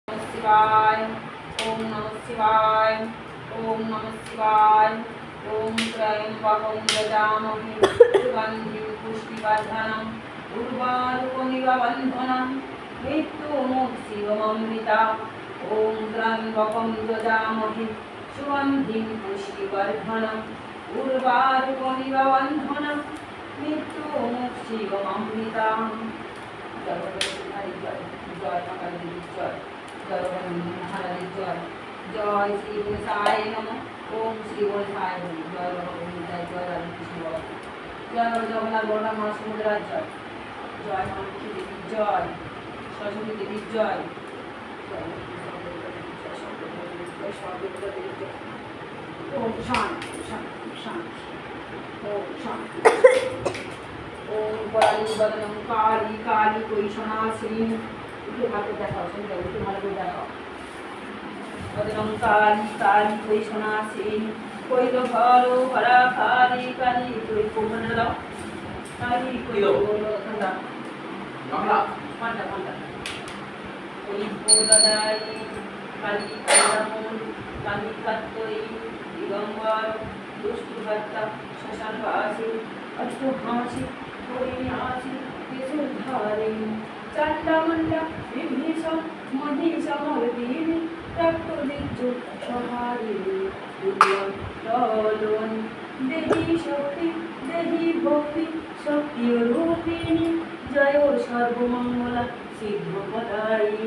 शिवाय ओम नमः शिवाय ओम नमः शिवाय ओम त्र्यंबकं यजामहे सुगन्धिं पुष्टिवर्धनम् उर्वारुकमिव बन्धनं मृत्युमुक्षीयममृता ओम त्र्यंबकं यजामहे सुगन्धिं पुष्टिवर्धनम् उर्वारुकमिव बन्धनं मृत्युमुक्षीयममृता। जय जय श्री गोसाई नमः ओम श्री गोसाई नमः जय जय जय रामकृष्ण जय जगन्नाथ बलराम सुभद्रा जय जय माता देवी जय सरस्वती देवी जय ओम शांति शांति शांति ओम शांति ओम पराली बदनम काली काली कोई सनासिनी उठे भालो देखाओ सुंदर उठे भालो देखाओ बदनम काली काली कोई सनासिनी कोई लो भालो भरा काली काली कोई कोमल लो काली कोई बोलो ठंडा ठंडा ठंडा ठंडा कोई बोला दाई काली कालमूल काली कत्तोई दिगंबर दुष्ट भक्ता शशान वासी अष्टो हासी कोई आसी केसुर धारे चांडा मंडा विभीषण मनीषा मर्दिनी रक्त दिज्जु सहारे दुर्गम ललोन देही शक्ति देही भक्ति शक्ति रूपिणी जय सर्वमंगला सिद्ध पदाई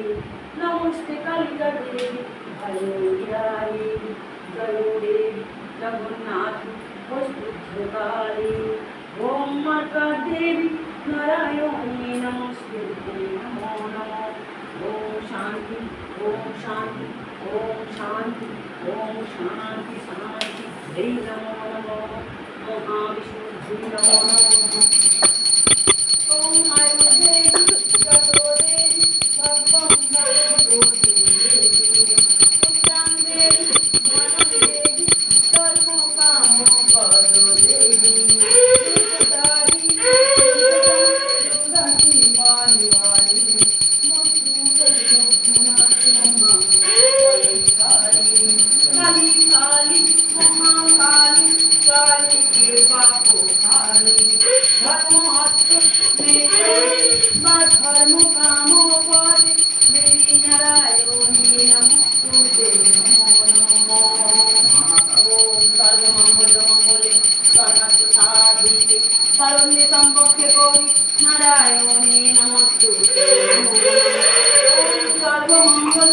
नमस्ते कालिका देवी भयोयाई जय देवी जगन्नाथ वस्तुकाली ओम माता देवी नारायणी नमस्ते नमो नमो ओम शांति ओम शांति ओम शांति ओम शांति शांति हे नमो नमो महाविष्णु जी नमो नमो ओम आयुर्वेदी जगोदेवी भगवं भगवती उत्तम देवी धनम देवी सर्व कामो पदो देवी सर्वमंगल गौरी नारायणी नमस्तुते सर्वमंगल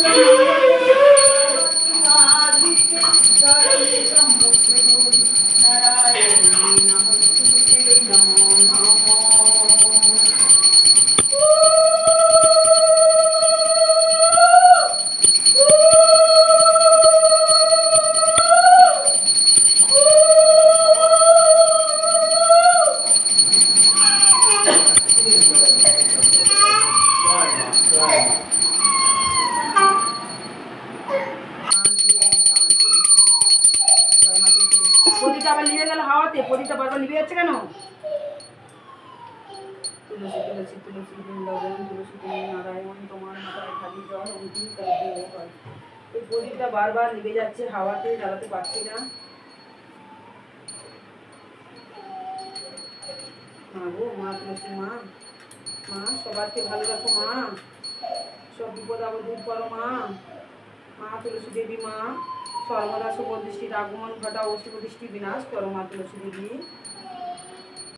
गौरी नारायणी नमस्तुते नमो नमो। প্রদীপটা আবার নিভে গেল হাওয়াতে প্রদীপটা বারবার নিভে যাচ্ছে কেন তুলসী তুলসী তুলসী বৃন্দাবন তুলসী তুমি নারায়ণ তোমার মাথায় খালি জল অন্তিম করতে হয় এই প্রদীপটা বারবার নিভে যাচ্ছে হাওয়াতে জ্বালাতে পারছি না মা গো মা তুলসী মা মা সবাইকে ভালো রাখো মা সব বিপদ আপদ দূর করো মা মা তুলসী দেবী মা সর্বদা শুভ দৃষ্টির আগমন ঘটাও শুভ দৃষ্টি বিনাশ করো মা তুলসী দেবী।